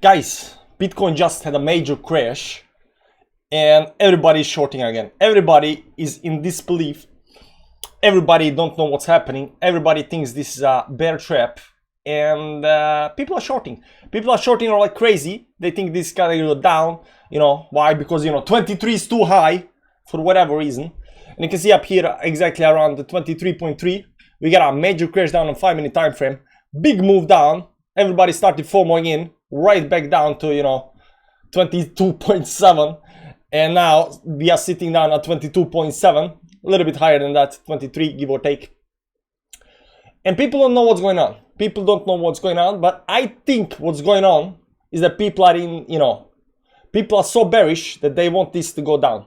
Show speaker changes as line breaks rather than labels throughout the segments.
Guys, Bitcoin just had a major crash and everybody is shorting again. Everybody is in disbelief. Everybody don't know what's happening. Everybody thinks this is a bear trap, and people are shorting. People are shorting like crazy. They think this is gonna go down. You know why? Because 23 is too high for whatever reason. And you can see up here exactly around the 23.3, we got a major crash down on 5-minute time frame. Big move down. Everybody started FOMOing in, right back down to 22.7, and now we are sitting down at 22.7. A little bit higher than that, 23 give or take. And people don't know what's going on. People don't know what's going on, but I think what's going on is that people are people are so bearish that they want this to go down.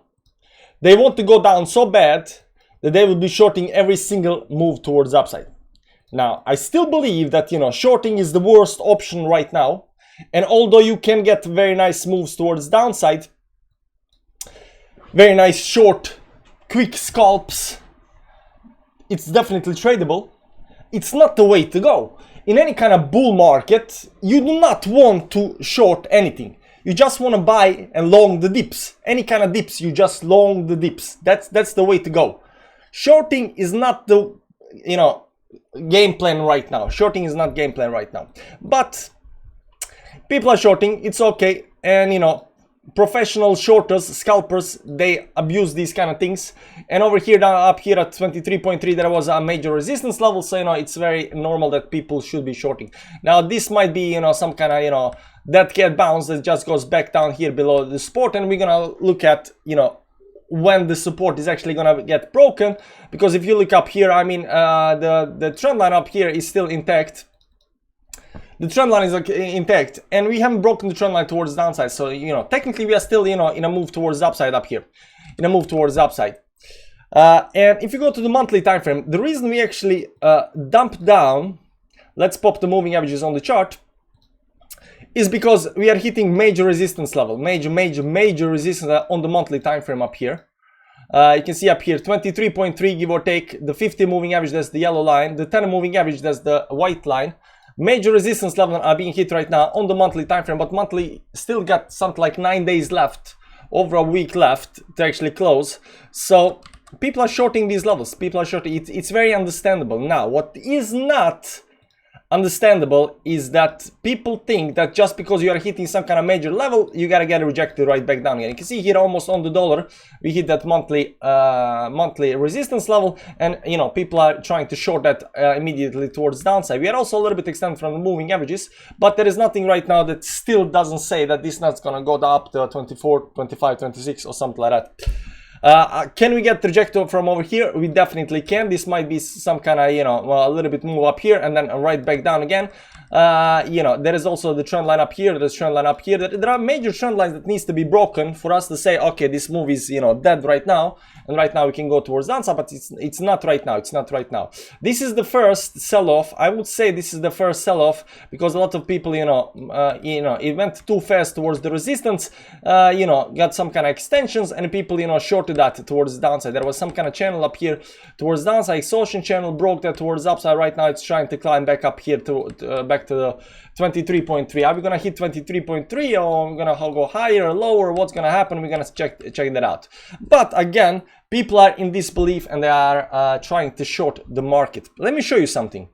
They want to go down so bad that they will be shorting every single move towards upside. Now, I still believe that, shorting is the worst option right now. And although you can get very nice moves towards downside, very nice short quick scalps, it's definitely tradable. It's not the way to go. In any kind of bull market, you do not want to short anything. You just want to buy and long the dips. Any kind of dips, you just long the dips. That's the way to go. Shorting is not the game plan right now. Shorting is not game plan right now. But people are shorting, it's okay. And professional shorters, scalpers, they abuse these kind of things. And over here, up here at 23.3, there was a major resistance level, so it's very normal that people should be shorting. Now this might be some kind of dead cat bounce that just goes back down here below the support, and we're gonna look at when the support is actually gonna get broken. Because if you look up here, I mean the trend line up here is still intact. The trend line is intact, and we haven't broken the trend line towards the downside. So, technically we are still, in a move towards the upside up here. In a move towards the upside. And if you go to the monthly time frame, the reason we actually dumped down, let's pop the moving averages on the chart, is because we are hitting major resistance level. Major resistance on the monthly time frame up here. You can see up here 23.3 give or take. The 50 moving average, that's the yellow line. The 10 moving average, that's the white line. Major resistance level are being hit right now on the monthly time frame, but monthly still got something like 9 days left, over a week left to actually close. So people are shorting these levels. People are shorting. It's very understandable. Now, what is not understandable is that people think that just because you are hitting some kind of major level, you gotta get rejected right back down again. You can see here almost on the dollar, we hit that monthly resistance level, and people are trying to short that immediately towards downside. We are also a little bit extended from the moving averages, but there is nothing right now that still doesn't say that this nut's gonna go up to 24, 25, 26 or something like that. Can we get rejected from over here? We definitely can. This might be some kind of a little bit move up here and then right back down again. There is also the trend line up here. There's trend line up here. There are major trend lines that needs to be broken for us to say, okay, this move is dead right now, and right now we can go towards downside. But it's not right now. It's not right now. This is the first sell-off. I would say this is the first sell-off because a lot of people it went too fast towards the resistance. Got some kind of extensions, and people shorted that towards the downside. There was some kind of channel up here towards downside. Exhaustion channel broke that towards upside. Right now it's trying to climb back up here to back to the 23.3. Are we gonna hit 23.3, or are we gonna go higher or lower? What's gonna happen? We're gonna check that out. But again, people are in disbelief and they are trying to short the market. Let me show you something.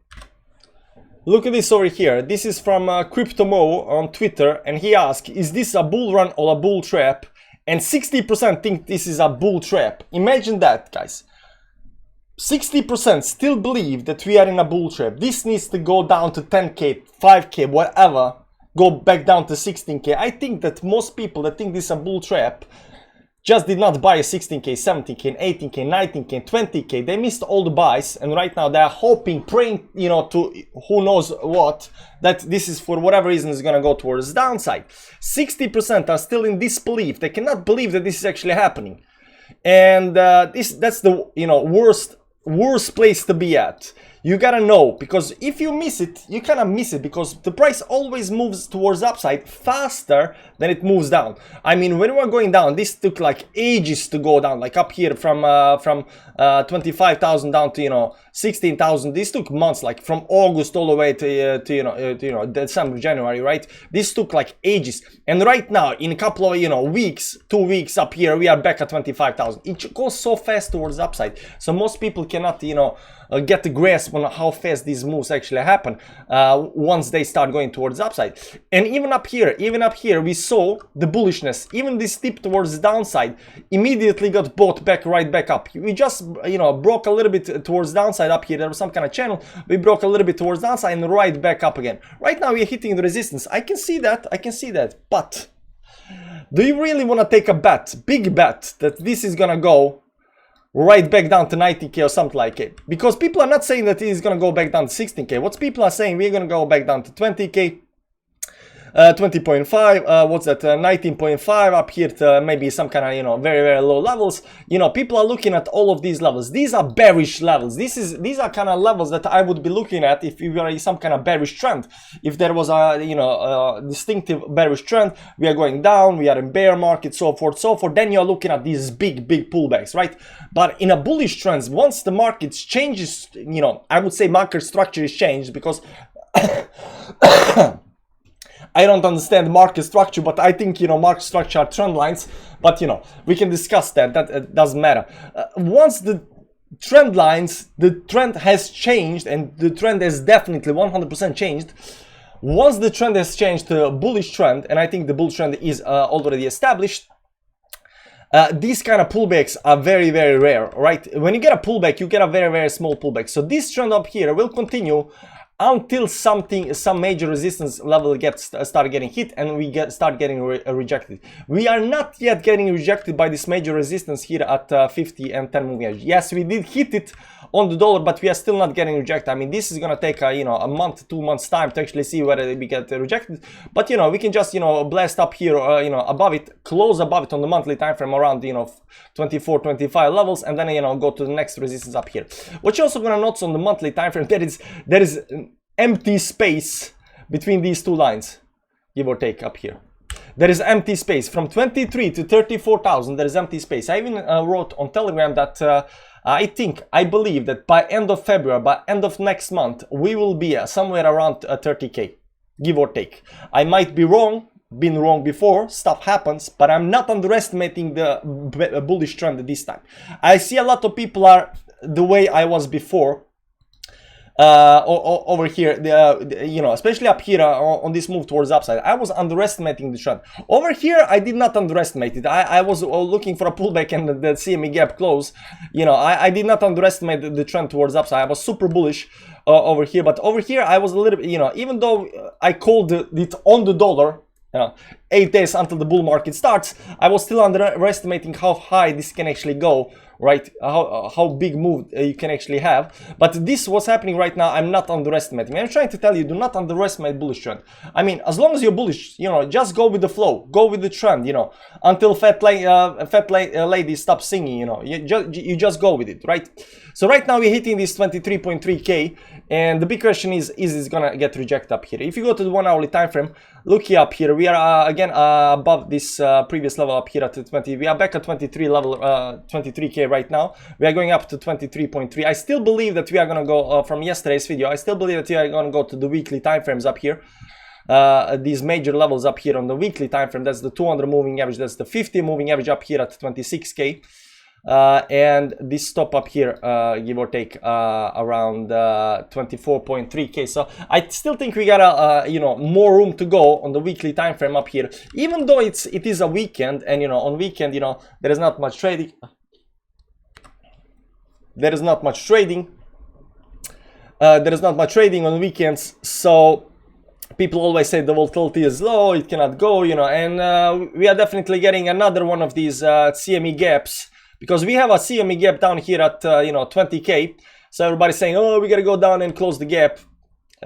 Look at this over here. This is from CryptoMo on Twitter, and he asked, is this a bull run or a bull trap? And 60% think this is a bull trap. Imagine that, guys. 60% still believe that we are in a bull trap. This needs to go down to 10k, 5k, whatever. Go back down to 16k. I think that most people that think this is a bull trap just did not buy a 16k, 17k, 18k, 19k, 20k. They missed all the buys, and right now they are hoping, praying, to who knows what, that this is for whatever reason is gonna go towards the downside. 60% are still in disbelief. They cannot believe that this is actually happening, and that's the worst place to be at. You gotta know, because if you miss it, you kind of miss it, because the price always moves towards upside faster than it moves down. I mean, when we were going down, this took like ages to go down, like up here from 25,000 down to, you know, 16,000. This took months, like from August all the way to December, January, right? This took like ages. And right now, in a couple of, you know, weeks, 2 weeks up here, we are back at 25,000. It goes so fast towards the upside. So most people cannot, you know, get the grasp on how fast these moves actually happen once they start going towards the upside. And even up here, we saw the bullishness. Even this dip towards the downside immediately got bought back, right back up. We just, you know, broke a little bit towards downside up here. There was some kind of channel. We broke a little bit towards downside and right back up again. Right now we're hitting the resistance. I can see that. But do you really want to take a bet, big bet, that this is gonna go right back down to 90k or something like it? Because people are not saying that it is going to go back down to 16k. What people are saying, we're going to go back down to 20k, 20.5, what's that, 19.5, up here to maybe some kind of, you know, very, very low levels. You know, people are looking at all of these levels. These are bearish levels. These are kind of levels that I would be looking at if we were in some kind of bearish trend. If there was a, you know, distinctive bearish trend, we are going down, we are in bear market, so forth, then you're looking at these big pullbacks, right? But in a bullish trend, once the market changes, you know, I would say market structure is changed, because I don't understand market structure, but I think, you know, market structure are trend lines. But, you know, we can discuss that. That doesn't matter. Once the trend lines, the trend has changed, and the trend has definitely 100% changed. Once the trend has changed to a bullish trend, and I think the bullish trend is already established, these kind of pullbacks are very, very rare, right? When you get a pullback, you get a very, very small pullback. So this trend up here will continue until some major resistance level start getting hit, and we start getting rejected. We are not yet getting rejected by this major resistance here at 50 and 10 moving average. Yes, we did hit it on the dollar, but we are still not getting rejected. I mean, this is gonna take you know, a month, 2 months time to actually see whether we get rejected. But, you know, we can just, you know, blast up here, you know, above it, close above it on the monthly time frame around, you know, 24, 25 levels, and then, you know, go to the next resistance up here. What you're also gonna notice on the monthly time frame, there is empty space between these two lines, give or take up here. There is empty space from 23 to 34,000. There is empty space. I even wrote on Telegram that I believe that by end of February, by end of next month, we will be somewhere around 30k, give or take. I might be wrong, been wrong before, stuff happens, but I'm not underestimating the bullish trend this time. I see a lot of people are the way I was before. Over here, you know, especially up here on this move towards upside, I was underestimating the trend. Over here, I did not underestimate it. I was looking for a pullback and the CME gap close. You know, I did not underestimate the trend towards upside. I was super bullish over here, but over here I was a little bit, you know, even though I called it on the dollar, 8 days until the bull market starts, I was still underestimating how high this can actually go, right? How big move you can actually have. But this what's happening right now, I'm not underestimating. I'm trying to tell you, do not underestimate bullish trend. I mean, as long as you're bullish, you know, just go with the flow, go with the trend, you know, until fat lady stops singing, you know, you just go with it, right? So right now we're hitting this 23.3k, and the big question is this gonna get rejected up here? If you go to the 1 hourly time frame, look here up here, we are again above this previous level up here at 20. We are back at 23 level, 23k right now. We are going up to 23.3. I still believe that we are gonna go from yesterday's video. I still believe that we are gonna go to the weekly time frames up here. These major levels up here on the weekly time frame. That's the 200 moving average. That's the 50 moving average up here at 26k. And this stop up here, give or take, around 24.3k. So I still think we got you know, more room to go on the weekly time frame up here, even though it is a weekend, and you know, on weekend, you know, there is not much trading. There is not much trading. There is not much trading on weekends, so people always say the volatility is low, it cannot go, you know, and we are definitely getting another one of these CME gaps. Because we have a CME gap down here at, you know, 20k. So everybody's saying, oh, we gotta go down and close the gap.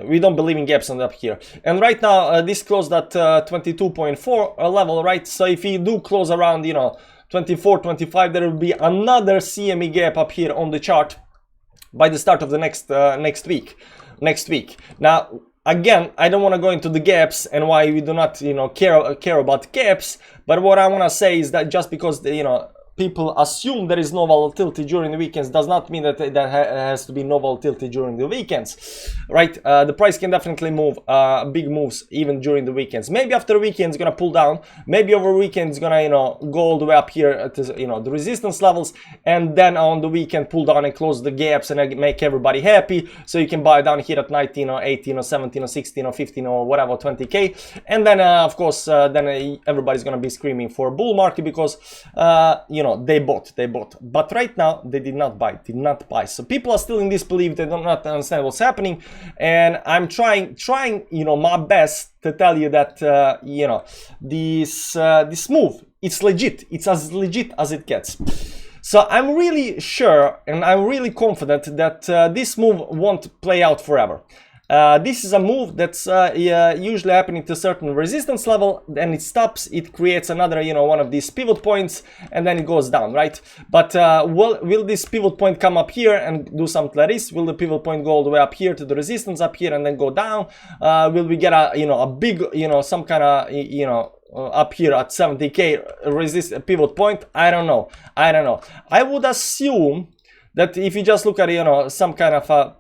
We don't believe in gaps on up here. And right now, this closed at 22.4 level, right? So if we do close around, you know, 24, 25, there will be another CME gap up here on the chart. by the start of the next week. Now, again, I don't want to go into the gaps and why we do not, you know, care about gaps. But what I want to say is that just because you know, people assume there is no volatility during the weekends does not mean that has to be no volatility during the weekends, right? The price can definitely move big moves even during the weekends. Maybe after the weekend it's gonna pull down, maybe over weekend it's gonna, you know, go all the way up here at, you know, the resistance levels, and then on the weekend pull down and close the gaps and make everybody happy, so you can buy down here at 19 or 18 or 17 or 16 or 15 or whatever, 20k, and then of course then everybody's gonna be screaming for a bull market because you know, they bought, but right now they did not buy. So people are still in disbelief, they do not understand what's happening, and I'm trying, you know, my best to tell you that you know, this move, it's legit, it's as legit as it gets. So I'm really sure and I'm really confident that this move won't play out forever. This is a move that's usually happening to a certain resistance level, then it stops, it creates another, you know, one of these pivot points, and then it goes down, right? But will this pivot point come up here and do something like this? Will the pivot point go all the way up here to the resistance up here and then go down? Will we get a, you know, a big, you know, some kind of, you know, up here at 70k resist pivot point? I don't know. I would assume that if you just look at, you know, some kind of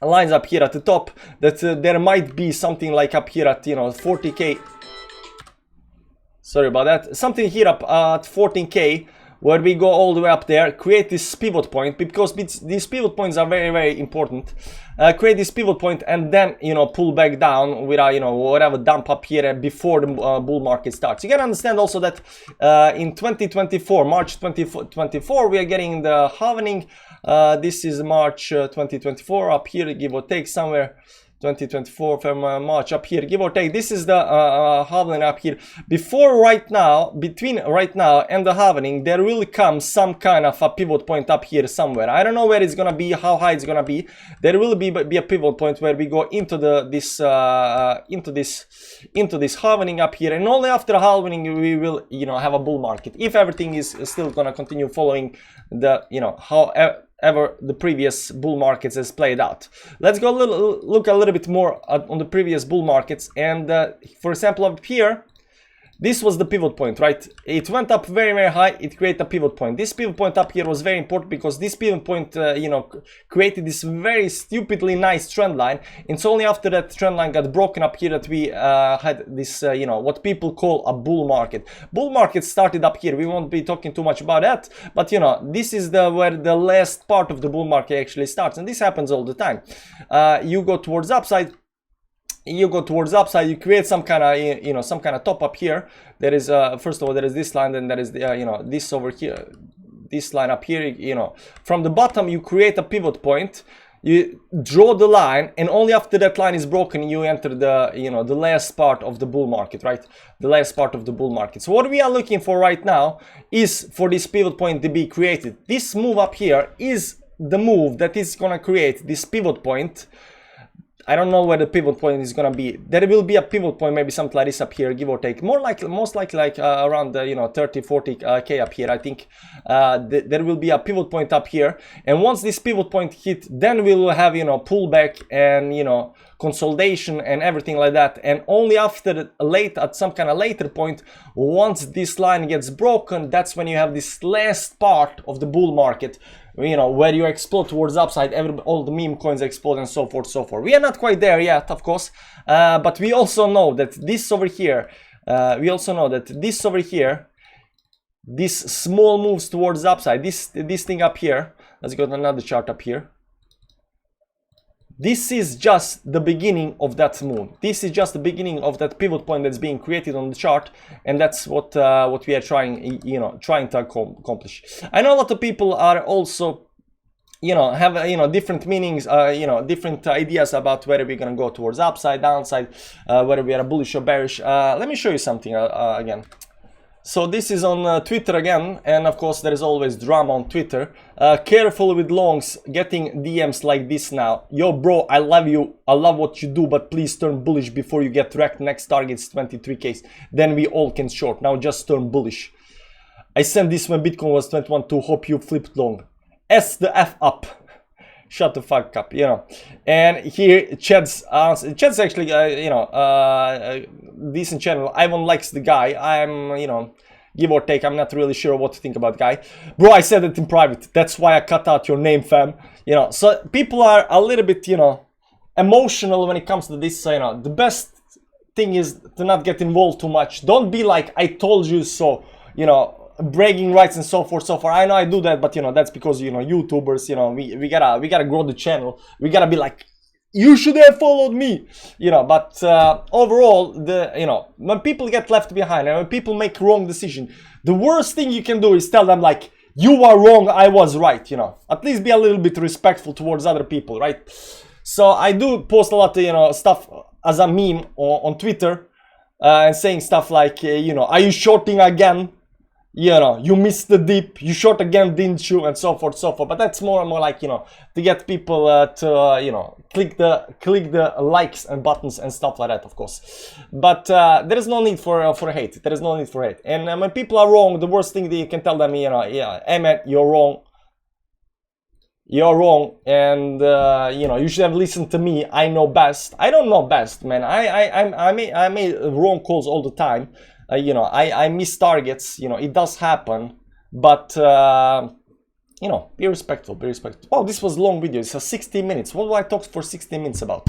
lines up here at the top, that there might be something like up here at, you know, 40k, sorry about that, something here up at 14k, where we go all the way up there, create this pivot point, because these pivot points are very, very important. Create this pivot point and then, you know, pull back down with a, you know, whatever dump up here before the bull market starts. You can understand also that in 2024, March 2024, we are getting the halvening. This is March 2024 up here, give or take somewhere. 2024 from March up here, give or take. This is the halvening up here. Before right now, between right now and the halvening, there will come some kind of a pivot point up here somewhere. I don't know where it's gonna be, how high it's gonna be. There will be a pivot point where we go into this halvening up here, and only after halvening we will, you know, have a bull market. If everything is still gonna continue following the, you know, however the previous bull markets has played out. Let's go look a little bit more on the previous bull markets, and for example up here, this was the pivot point, right? It went up very, very high, it created a pivot point. This pivot point up here was very important because this pivot point, you know, created this very stupidly nice trend line. It's only after that trend line got broken up here that we had this, you know, what people call a bull market. Bull market started up here. We won't be talking too much about that, but you know, this is where the last part of the bull market actually starts, and this happens all the time. You go towards upside. You create some kind of, you know, some kind of top up here. There is first of all there is this line, then there is the you know, this over here, this line up here. You know, from the bottom you create a pivot point, you draw the line, and only after that line is broken you enter the, you know, the last part of the bull market, right? The last part of the bull market. So what we are looking for right now is for this pivot point to be created. This move up here is the move that is gonna create this pivot point. I don't know where the pivot point is gonna be. There will be a pivot point, maybe something like this up here, give or take. Most likely like around the, you know, 30-40k up here. I think there will be a pivot point up here, and once this pivot point hit, then we will have, you know, pullback and, you know, consolidation and everything like that. And only after at some kind of later point, once this line gets broken, that's when you have this last part of the bull market, you know, where you explode towards upside, all the meme coins explode and so forth, so forth. We are not quite there yet, of course, but we also know that this over here, these small moves towards upside, this thing up here, let's go to another chart up here. This is just the beginning of that move. This is just the beginning of that pivot point that's being created on the chart, and that's what we are trying to accomplish. I know a lot of people are also, you know, have, you know, different meanings, you know, different ideas about whether we're gonna go towards upside, downside, whether we are bullish or bearish. Let me show you something again. So this is on Twitter again, and of course there is always drama on Twitter. Careful with longs, getting DMs like this now. Yo bro, I love you, I love what you do, but please turn bullish before you get wrecked. Next target's 23k, then we all can short. Now just turn bullish. I sent this when Bitcoin was 21 to hope you flipped long. S the F up. shut the fuck up, you know. And here Chad's actually decent channel. Ivan likes the guy. I'm, you know, give or take, I'm not really sure what to think about guy. Bro, I said it in private. That's why I cut out your name, fam. You know, so people are a little bit, you know, emotional when it comes to this. So, you know, the best thing is to not get involved too much. Don't be like, I told you so, you know, bragging rights and so forth, so forth. I know I do that, but you know, that's because, you know, YouTubers, you know, we gotta grow the channel. We gotta be like, you should have followed me, you know. But overall, you know, when people get left behind and when people make wrong decision, the worst thing you can do is tell them like, you are wrong, I was right, you know. At least be a little bit respectful towards other people, right? So I do post a lot of, you know, stuff as a meme on Twitter, and saying stuff like, you know, are you shorting again? You know, you missed the dip, you short again, didn't you, and so forth, so forth. But that's more and more like, you know, to get people to you know, click the likes and buttons and stuff like that, of course. But there is no need for hate. There is no need for hate. And when people are wrong, the worst thing that you can tell them, you know, yeah, Emmett, you're wrong. You're wrong, and you know, you should have listened to me. I know best. I don't know best, man. I made wrong calls all the time. You know, I miss targets. You know, it does happen, but you know, be respectful. Be respectful. Oh, this was a long video. It's a 16 minutes. What do I talk for 16 minutes about?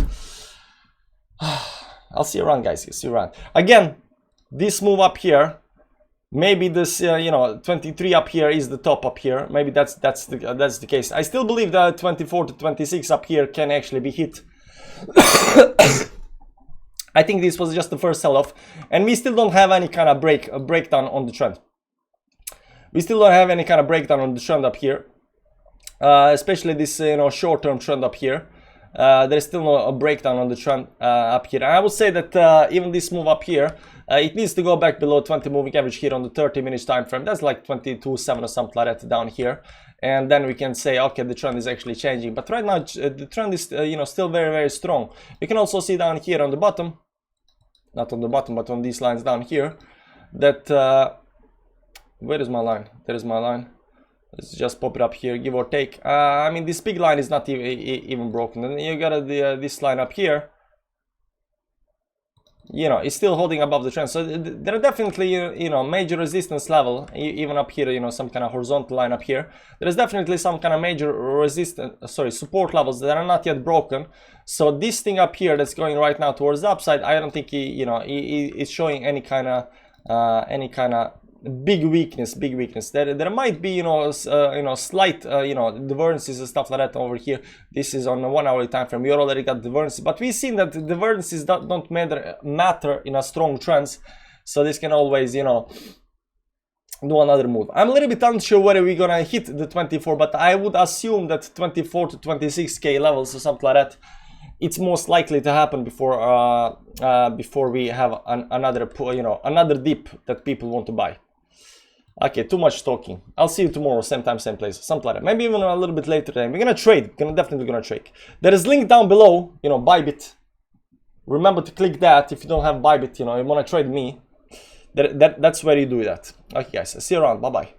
I'll see you around, guys. See you around. Again, this move up here. Maybe this, you know, 23 up here is the top up here. Maybe that's the case. I still believe that 24 to 26 up here can actually be hit. I think this was just the first sell-off, and we still don't have any kind of breakdown on the trend. We still don't have any kind of breakdown on the trend up here, especially this, you know, short-term trend up here. There's still no breakdown on the trend up here. And I would say that even this move up here, it needs to go back below 20 moving average here on the 30 minutes time frame. That's like 22.7 or something like that down here. And then we can say, okay, the trend is actually changing. But right now, the trend is, you know, still very, very strong. You can also see down here on the bottom, not on the bottom, but on these lines down here, that, where is my line? There is my line. Let's just pop it up here, give or take. I mean, this big line is not even broken. And you got this line up here. You know, it's still holding above the trend. So there are definitely, you know, major resistance level, even up here, you know, some kind of horizontal line up here. There is definitely some kind of major support levels that are not yet broken. So this thing up here that's going right now towards the upside, I don't think it's showing any kind of big weakness. There might be, you know, slight, you know, divergences and stuff like that over here. This is on a 1 hourly time frame. We already got divergences, but we've seen that the divergences don't matter in a strong trends. So this can always, you know, do another move. I'm a little bit unsure whether we're gonna hit the 24, but I would assume that 24 to 26k levels or something like that, it's most likely to happen before we have another dip that people want to buy. Okay, too much talking. I'll see you tomorrow, same time, same place, something like that. Maybe even a little bit later today. We're gonna trade. Definitely gonna trade. There is link down below, you know, Bybit. Remember to click that if you don't have Bybit, you know, you wanna trade me. That's where you do that. Okay, guys, see you around. Bye bye.